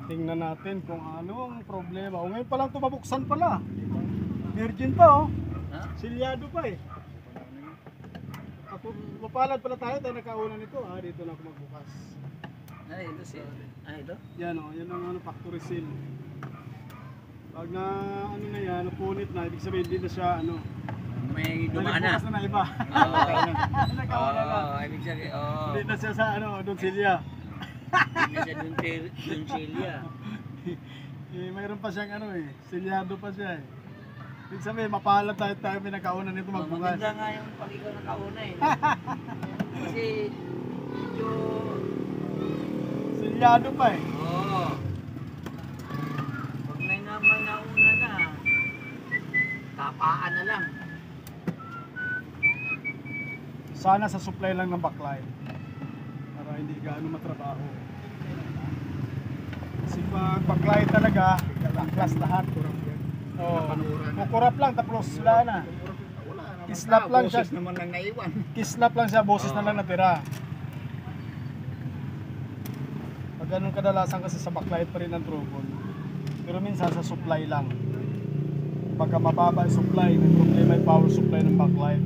Tingnan natin kung ano ang problema. O ngayon pa lang ito mabuksan pala. Virgin pa oh. Silyado pa eh. Ako, mapalad pala tayo nakauna nito. Dito na ako magbukas. Ito siya. Ito? Yan oh, yan ang ano, factory seal. Pag na ano na yan, napunit na, ibig sabihin hindi na siya ano. May dumaan na. Nagbukas na iba. Nakauna na. Ibig sabihin, Hindi na siya sa ano, doon silya. Hindi na siya doon silya. Mayroon pa siyang ano eh, silyado pa siya eh. Ibig sabihin, mapalad tayo may nakauna nito magbukas. Maganda nga yung pag ikaw nakauna eh. Kasi medyo silyado pa eh. Pag may naman nauna na, tapaan na lang. Sana sa supply lang ng backlight para hindi gaano matrabaho. Kasi pag backlight talaga, class lahat. Kukurap lang tapos wala na. Kislap lang siya. Naman lang naiwan. Kislap lang siya, boses na lang natira. Pag ganun kadalasan kasi sa backlight pa rin ang trouble. Pero minsan sa supply lang. Pagka mababa yung supply, may problema yung power supply ng backlight.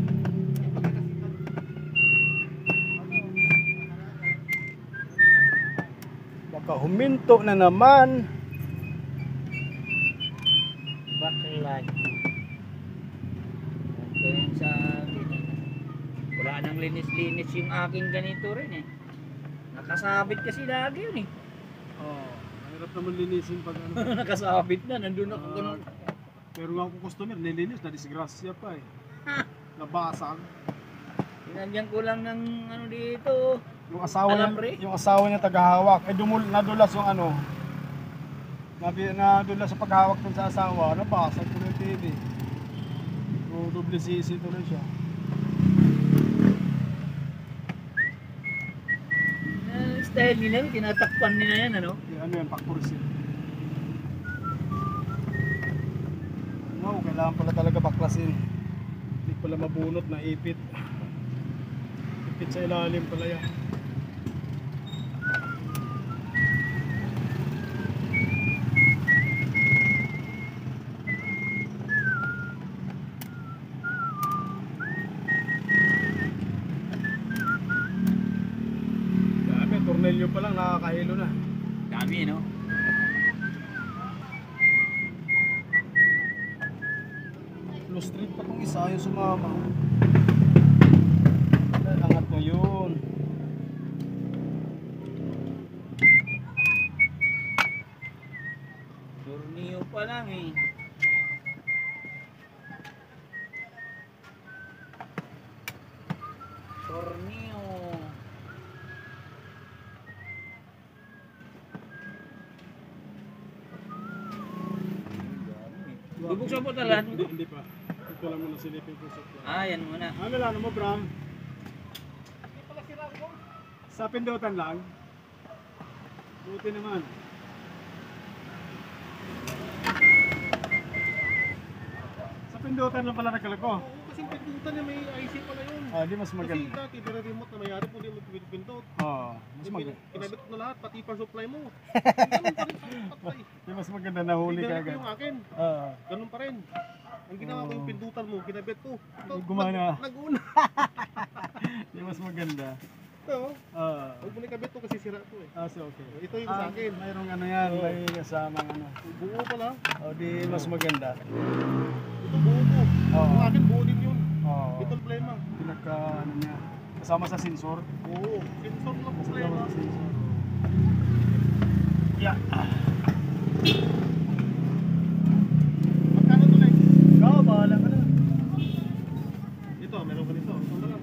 Baka huminto na naman. Backlight. Ito yung sa akin eh. Wala nang linis-linis yung aking ganito rin eh. Nakasabit kasi lagi yun eh. Mahirap naman linisin pag ano. Nakasabit na, nandun ako ganun. Pero nga kung customer, nilinis na disgrasya pa eh. Nabasag. Pinagyan ko lang ng ano dito. Yung asawa Alambre? niya, yung asawa niya tagahawak, nadulas yung ano. Nadulas sa paghawak dun sa asawa, nabasag ko yung TV. So, double CC tuloy siya. Style nila, tinatakpan nila yan ano? Ano yan, pakpursin. No, kailangan pala talaga baklasin. Hindi pala mabunot na ipit. Ipit sa ilalim pala yan. Tornilyo pa lang nakakahilo na. Dami no? Flow street pa itong isa yung sumama. Angat mo yun. Tornilyo pa lang eh. Tornilyo. Bubuksan po talaga? Hindi pa. Ito lang muna silipin ko sa Yan muna. ano lang mo, Bram? Sa pindutan lang. Buti naman. Sa pindutan lang pala nagkalako. Oo, kasi pindutan niya may IC pala yun. Di mas maganda. Kasi dati, pero remote na mayari po, hindi mo pindutan. Mas maganda. Kinabit ko na lahat, pati pa supply mo. Ganun pa rin sa supply. Di mas maganda nahuli ka Pinabit ko agad. yung akin. Ganun pa rin. Ang ginawa ko yung pindutan mo, kinabit ko. Ito, Gumana. Nag-una. Di mas maganda. Ito, huwag mo nakabit to kasi sira to eh. So okay. Ito yung sa akin. Mayroong ano yan, may kasamang ano. Buo pala. Di mas maganda. Ito buo ko. Yung akin buo din yun. Ito problema. Pinaka ano niya. Kasama sa sensor. Oo, sensor lang problema. Kasama sa sensor. Yeah. Magkano to na Ikaw, bahala ka na. Ito, meron ka nito. Ito na lang.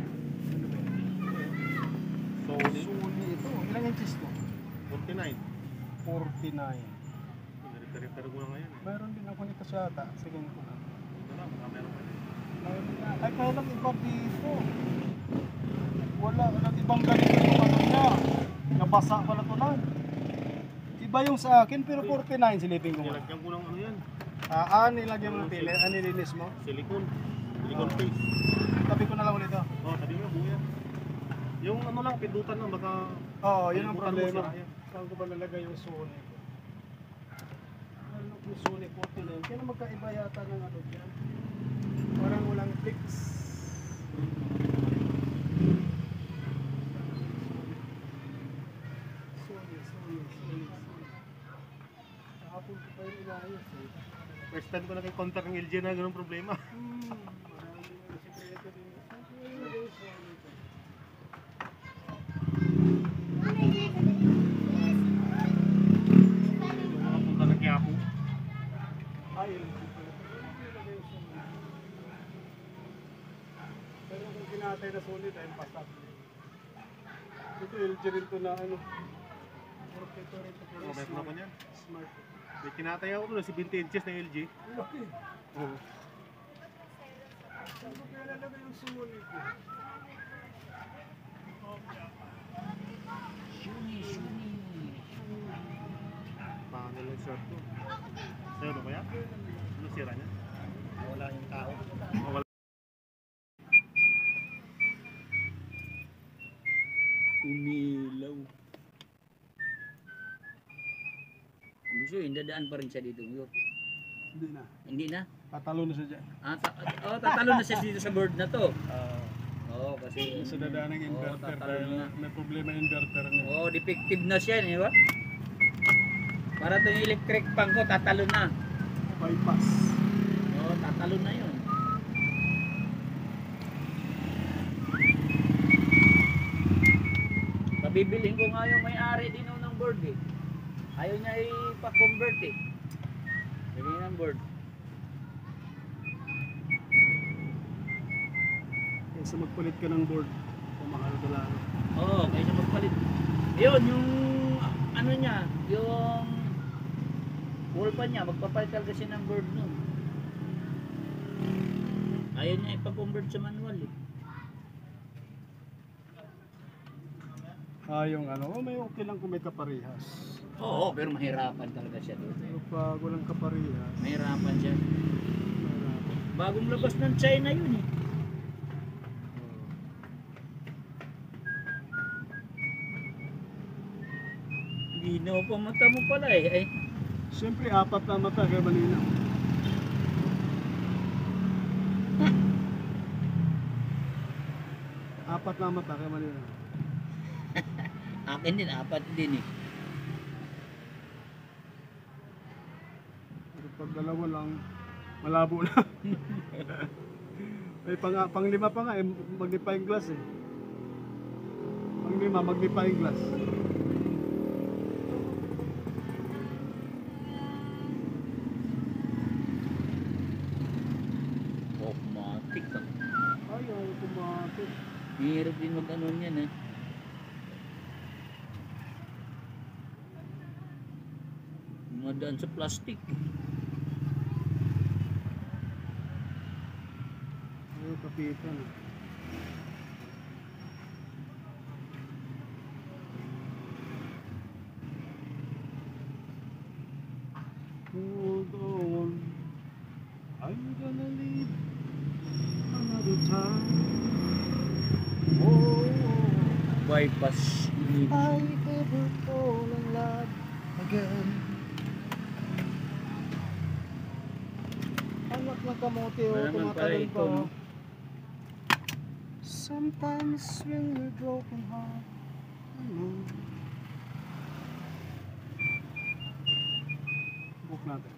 Sony ito. Ilang inches to? 49. 49. Repair ko na ngayon eh. Mayroon din ako nito siya ata. Sige ko. Ito lang, meron ka. Ay, kaya lang iba dito. Wala, ibang ganito yung ano niya. Nabasa pala to lang. Iba yung sa akin, pero 49 silipin ko. Nilagyan ko ng ano yan. Nilagyan mo ng pili. Nilinis mo? Silicone. Silicone paste. Tabi ko na lang ulit. Sabi nga, buya. Yung ano lang, pindutan lang, baka... Oo, yun ang Kalimutan mo problema. sira yan. Saan ko ba nalagay yung Sony? Yung Sony 49. Kaya magkaiba yata ng ano dyan. Parang walang fix. Sony. Kahapon ko pa yung inayos eh. First time ko nag-encounter ng LG na ganun problema. Marami yung sikreto din. Nakapunta ng Quiapo. Ayun. Pero kung kinatay na solid ay pasap. Ito LG rin to na ano. Ito rin to pero Okay na ko niyan. smart. May kinatay ako doon, si 20 inches ng LG. Laki. Oo. Saan ko kaya nalagay yung sumunod ko? Paano lang short ko. Sa'yo ba kaya? Ano sira niya? Wala yung tao. Oh, wala. Umilaw. Gusto yun, dadaan pa rin siya dito. Hindi na. Hindi na. Tatalo na siya dyan. Tatalo na siya dito sa board na to. Oo, kasi Sa dadaan ng inverter tatalo dahil na. may problema yung inverter niya. Defective na siya, di ba? Para ito yung electric pan ko, tatalo na. Bypass. Tatalo na yun. Pabibilhin ko nga yung may-ari din ng board eh. Ayaw niya ipa-convert eh. Bili ng board. Kaysa magpalit ka ng board, pamahal ka lang. Oo, kaysa magpalit. Yun, yung ano niya, yung wall pan niya, magpapalit talaga siya ng board nun. Ayaw niya ipa-convert sa manual eh. Yung ano, may okay lang kung may kaparehas. Oo, pero mahirapan talaga siya doon. Pero pag walang kaparehas, Mahirapan siya. mahirapan. Bagong labas ng China yun eh. Linaw pa mata mo pala eh. Ay, Siyempre, 4 na mata kaya malinaw. Apat na mata kaya malinaw. akin din, 4 din eh. Pero pag dalawa lang, malabo na. May pang-lima pa nga, magnifying glass eh. Pang-lima, magnifying glass. Automatic ah. Ay, automatic. Hirap din mag-ano yan eh. Madaan sa plastic. Ay, kapitan. Hold on, I'm gonna leave another time. Oh, Bypass. I ever fall in love again. Anak ng kamote o Wala naman pala tumatalon ito, pa. no? Sometimes when we're broken heart, I know. Book natin.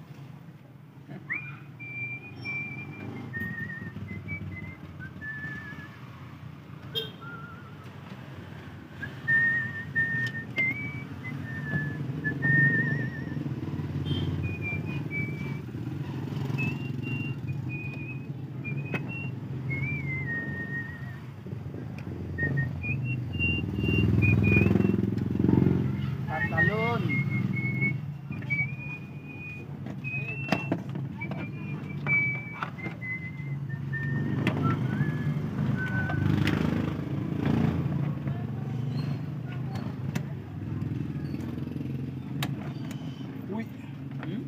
Tatalon. Uy, Hmm?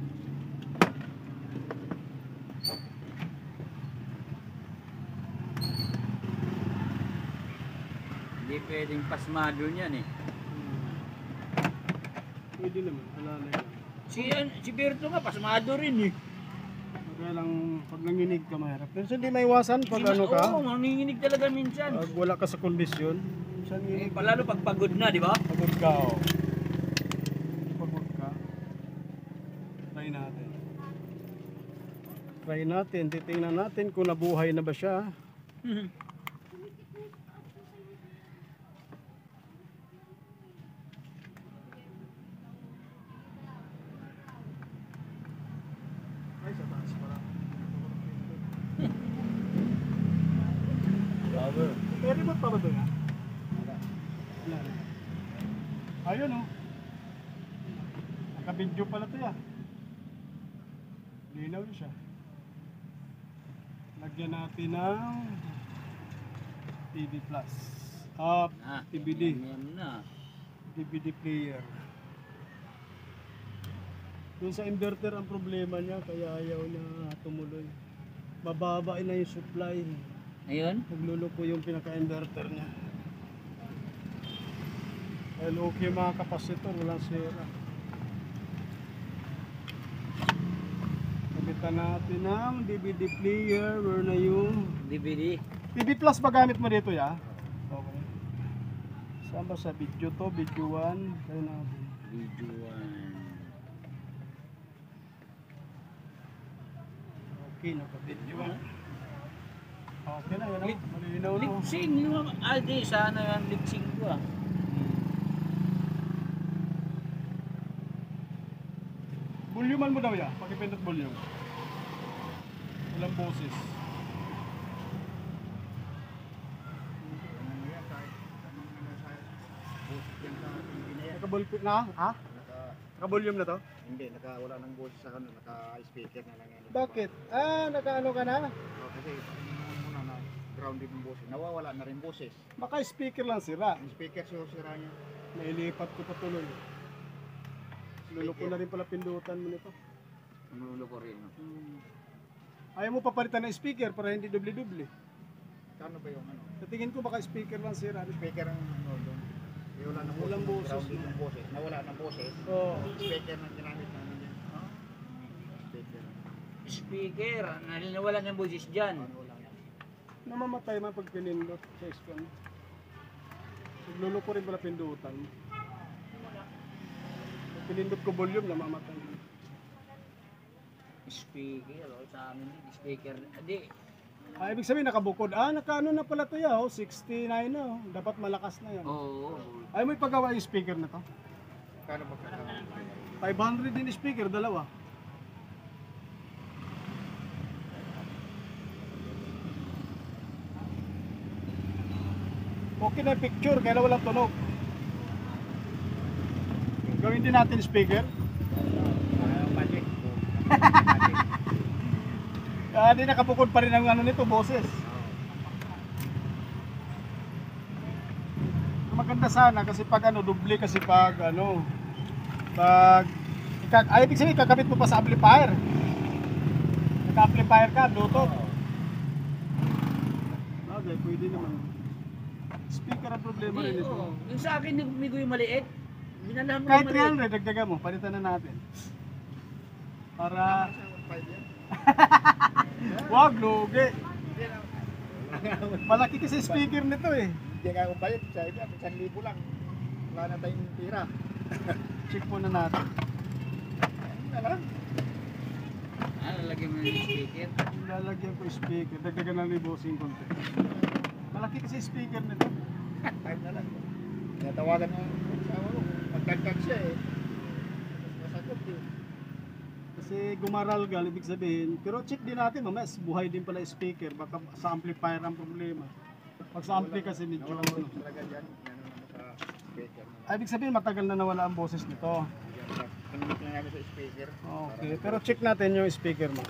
Hindi pwedeng pasmado niyan eh. pwede naman, alalay lang. Si Berto nga, pasmado rin eh. Kaya lang, pag nanginig ka mahirap. Pero hindi maiwasan pag ano ka, Oo, nanginginig talaga minsan. pag wala ka sa kondisyon. Minsan Eh, nginig. palalo pag pagod na, di ba? Pagod ka, oh. Pagod ka. Try natin. Try natin, titingnan natin kung nabuhay na ba siya. Ay, sa taas pala. Power. May remote pa ba doon, ha? Wala. Ayun, oh. Naka-video pala to, ya. Linaw na siya. Lagyan natin ng TV Plus. DVD. Yan na. DVD player. Doon sa inverter ang problema niya, kaya ayaw niya tumuloy. Mababa na yung supply. Ayun. Nagluluko yung pinaka-inverter niya. Dahil okay mga kapasitor, walang sira. Kabitan natin ng DVD player. Where na yung DVD. TV Plus ba gamit mo dito, ya? Okay. Saan ba sa video to? Video 1. Kaya natin. Video 1. Okay, naka-video 1. Okay na, yun o. Malinaw na. Oh. Lipsing yung Aldi, sana yung lipsing ko ah. Volume mo daw, ya? Pakipindot volume. Walang boses. Naka-volume na? Ha? Naka-volume na to? Hindi, wala nang boses sa ano, naka-speaker na lang yan. Bakit? Naka-ano ka na? Kasi muna na grounded yung boses. Nawawala na rin boses. Baka speaker lang sira. Yung speaker sira niya. Nailipat ko pa tuloy. Luluko na rin pala pindutan mo nito. Manulo ko rin. Ayaw mo papalitan ng speaker para hindi dubli-dubli. Kano ba yung ano? Sa tingin ko baka speaker lang sira. Speaker ang ano doon. Wala nang Walang boses. grounded yung boses. Nawala ng boses. Oo. Speaker na ginamit namin yan. Speaker. Speaker, nalinawalan ng boses dyan. Wala yan. Namamatay man pag pinindot sa span. Nagluluko rin pala pindutan. Pag pinindot ko volume, namamatay. Speaker, sa amin din, speaker. Hindi, Ibig sabihin nakabukod. Nakaano na pala to ya, 69 na. Dapat malakas na yan. oo. Ayaw mo ipagawa yung speaker na to. Kano ba kailangan? 500 din yung speaker, dalawa. Okay na yung picture, kaya walang tunog. Gawin din natin speaker. Magic. Di nakabukod pa rin ang ano nito, boses. Maganda sana kasi pag ano, doble kasi pag ano, pag ibig sabihin kakabit mo pa sa amplifier. Naka-amplifier ka, Bluetooth. Okay, pwede naman. Speaker ang problema rin ito. Oo. Yung sa akin, nagmigo yung maliit. Binalahan mo Kahit yung maliit. 300, dagdagan mo, palitan na natin. Para, wag, lugi. Malaki kasi speaker nito eh. Hindi nga akong bayad. Sa iba, 1,000 lang. Wala na tayong tira. Check muna natin. Ano lang? Lalagyan mo yung speaker. Lalagyan ko yung speaker, dagdagan ng libosing konti. Malaki kasi speaker nito. 5 na lang. Natawagan ng asawa ko. Magkagkag siya eh. Masagot eh. Kasi gumaralgal, ibig sabihin. Pero check din natin, mamaya buhay din pala yung speaker. Baka sa amplifier ang problema. Pag sa ampli kasi medyo Nawala ko talaga dyan. Yan naman sa speaker. ibig sabihin matagal na nawala ang boses nito. Kanimit na namin sa speaker. Okay, pero check natin yung speaker mo.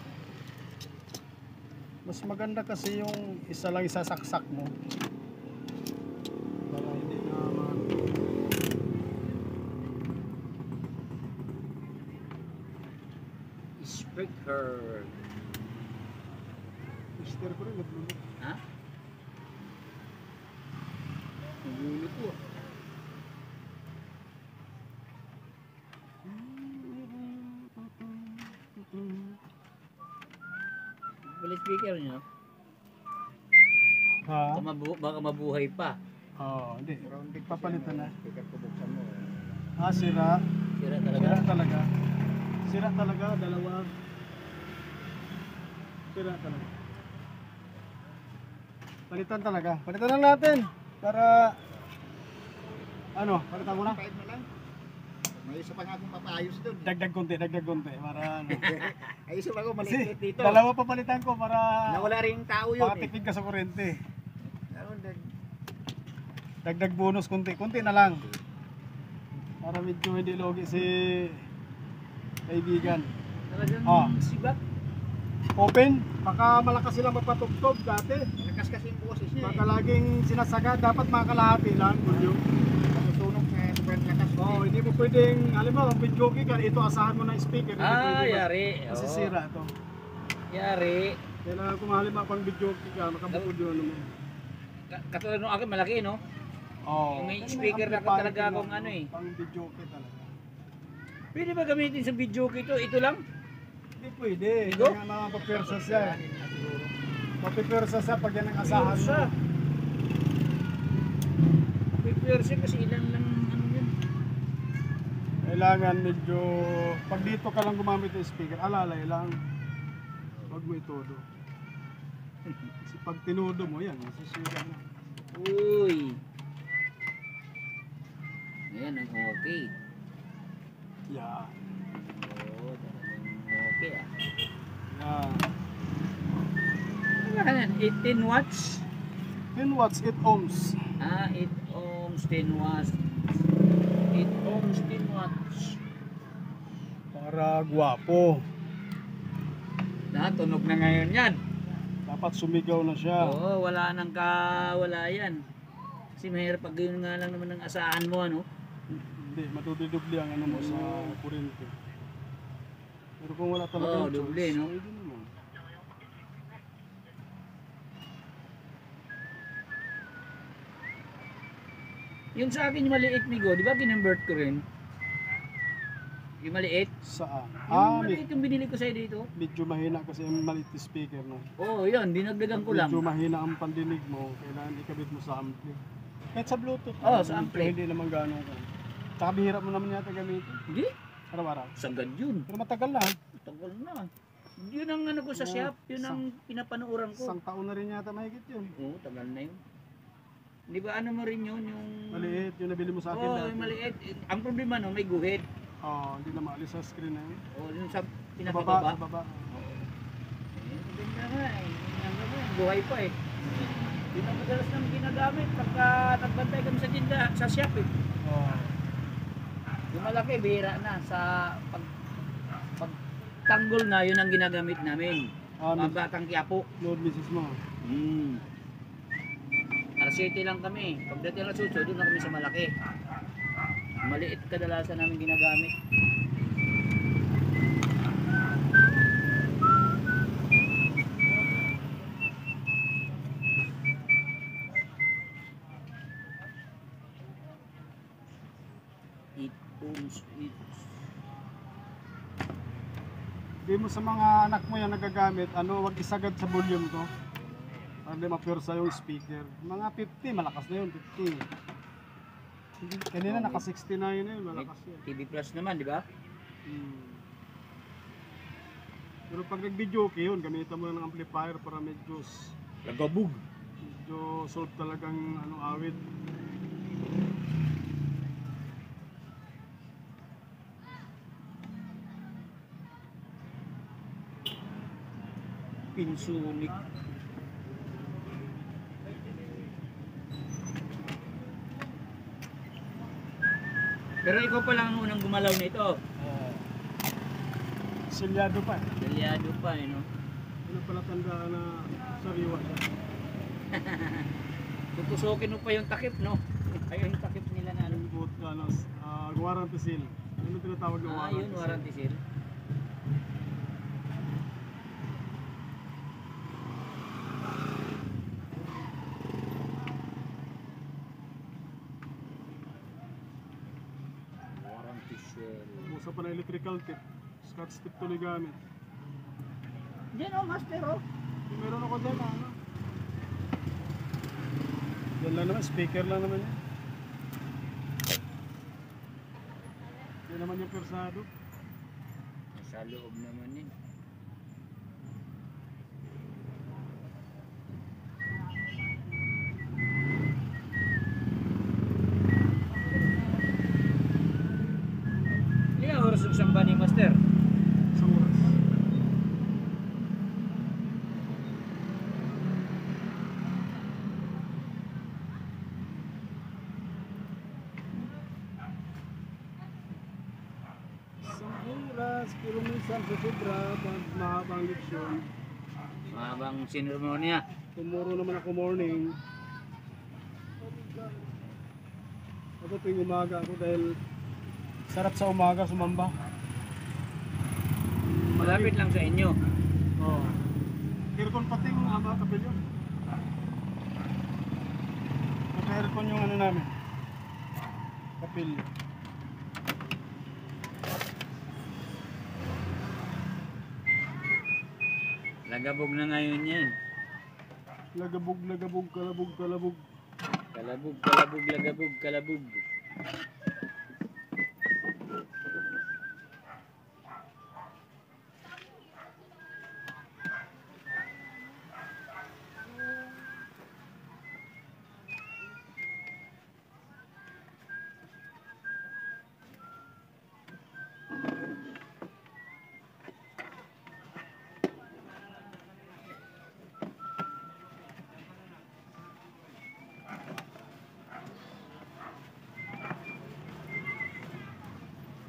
Mas maganda kasi yung isa lang isasaksak mo. Para hindi na Speaker. Mister ko rin, naglulot. Ha? Nagulo ko. speaker nyo. Ha? Baka mabuhay pa. Oo, hindi. Round big Papalitan na. Speaker ko buksan mo. Ah, sira. Sira Sira talaga. talaga. Sira talaga, dalawa. Sira talaga. Palitan talaga. Palitan lang natin. Para, ano, palitan mo na. 5 na lang. May isa pa nga akong papayos doon. Dagdag konti. Para, ano. Ay, isa pa ako Kasi, maliit dito. dalawa papalitan ko para Nawala rin yung tao yun eh. makatipid ka sa kuryente. Meron din. Dagdag bonus konti na lang. Para medyo hindi logi si kaibigan. Talagang Ah. sibat. Open, baka malakas silang magpatugtog dati. Malakas kasi yung boses niya Baka laging sinasaga, dapat makakalahati lang. Susunog sa sobrang lakas. Oh, hindi mo pwedeng, alam mo, ang video ka, ito asahan mo na yung speaker. Hindi pwede Yari. masisira to. Yari. Kailangan kung halimbawa pang video ka, makabukod yun. Ano mo. Katulad nung akin, malaki, no? Oh, May kasi speaker na amplifier talaga din akong lang, ano eh. Pang video talaga. Pwede ba gamitin sa video ito? Ito lang? Hindi pwede. Ito? Kaya nga mapapersa siya. Mapapersa siya pag yan ang asahan mo. Pipwersa kasi ilan lang ano yun. Kailangan medyo, pag dito ka lang gumamit ng speaker, alalay lang. Huwag mo itodo. Kasi pag tinodo mo, yan, masisira na. Uy. Ayan ang okay. Yan. Oo, talagang okay ah. Yan. Ano yan? 18 watts? 10 watts, 8 ohms. 8 ohms, 10 watts. 8 ohms, 10 watts. Para gwapo. Tunog na ngayon yan. Dapat sumigaw na siya. Oo, wala nang kawala yan. Kasi mahirap pag yun nga lang naman ang asahan mo, ano? Hindi, madududubli ang ano mo sa kuryente. Pero kung wala talaga Oo, yung choice, dubli, no? pwede naman. Yung sa akin yung maliit, Migo, di ba kinonvert ko rin? Yung maliit? Saan? Yung maliit yung binili ko sa'yo dito? Medyo mahina kasi yung maliit na speaker, no? Oo, yun, dinagdagan ko lang. Medyo mahina ang pandinig mo, kailangan ikabit mo sa ampli. Kahit sa Bluetooth. Oo, ano, sa medyo ampli. Hindi naman gano'n ka. Tsaka bihira mo naman yata gamitin. Hindi, Araw-araw. sagad yun. Pero matagal na. Tagal na. Yun ang ano ko sa Oo, shop, yun ang pinapanuuran ko. Isang taon na rin yata mahigit yun. Oo, tagal na yun. Di ba ano mo rin yun, yung... Maliit, yung nabili mo sa akin Oo, dati. yung maliit. Ang problema no, may guhit. Oo, hindi na maalis sa screen na yun. Oo, yung sa Sa baba, pinakababa. sa baba. Ganda nga eh. Ganda nga, buhay pa eh. Yun ang madalas namin ginagamit pagka nagbantay kami sa tinda, sa shop eh. Oo. Yung malaki, bihira na sa pag tanggol na, yun ang ginagamit namin. Mga batang Quiapo. Load misis mo. Alas 7 lang kami. Pagdating alas 8, doon na kami sa malaki. Maliit kadalasan namin ginagamit. Di mo sa mga anak mo yan nagagamit, ano, wag isagad sa volume to. Para di mapwersa yung speaker. Mga 50, malakas na yun, 50. Kanina naka 69 na yun, malakas yun. TV Plus naman, di ba? Pero pag nag-video okay yun, gamitan mo ng amplifier para Lagabog. medyo solve talagang ano, awit. Pinsunik. Pero ikaw pa lang ang unang gumalaw nito. Silyado pa eh. Delyado pa eh, no? Ano pala tandaan na sariwa siya. Tutusukin mo pa yung takip, no? Ay, yung takip nila na ano. Yung boat, ano, warranty seal. Ano tinatawag na warranty Yun, warranty seal. Warranty seal. Usa pa na electrical tip. Scotch tip tuloy gamit. Diyan oh, master oh. Meron ako dyan, ano? Yan lang naman, speaker lang naman yan. Yan naman yung persado. Sa loob naman yun. Ilang oras yung samba ni Master? Sa oras. Isang oras, pero minsan sa sobra, pag mahabang leksyon. Mahabang sineremonya. Tomorrow naman ako morning. Ako tuwing umaga ako dahil sarap sa umaga sumamba. Malapit lang sa inyo. Oo. Aircon pati yung ama kapilyo. Naka-aircon yung ano namin. Kapilyo. Lagabog na ngayon yan. Lagabog, lagabog, kalabog, kalabog. Kalabog, kalabog, lagabog, kalabog.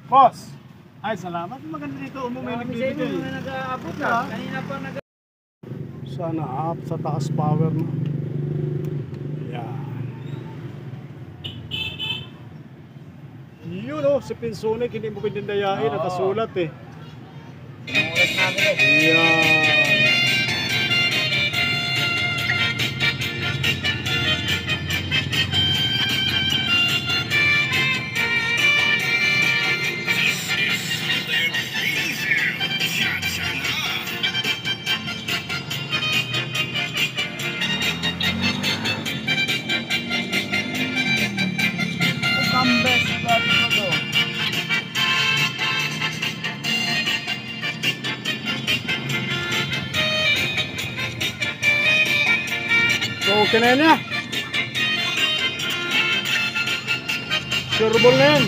Boss! Ay, salamat. Maganda dito. May Marami sa inyo nagbibigay. mga nag-aabot na. Ah. Kanina pa nag- Sana up sa taas power mo. Yan. Yun o, si Pinsonic, hindi mo pwedeng dayain. Oo. Nakasulat eh. Sinulat namin eh. Yan. Kambes lagi ko to. So, okay na yan ya. Sureball na yan.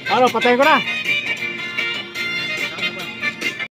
Ano, patayin ko na.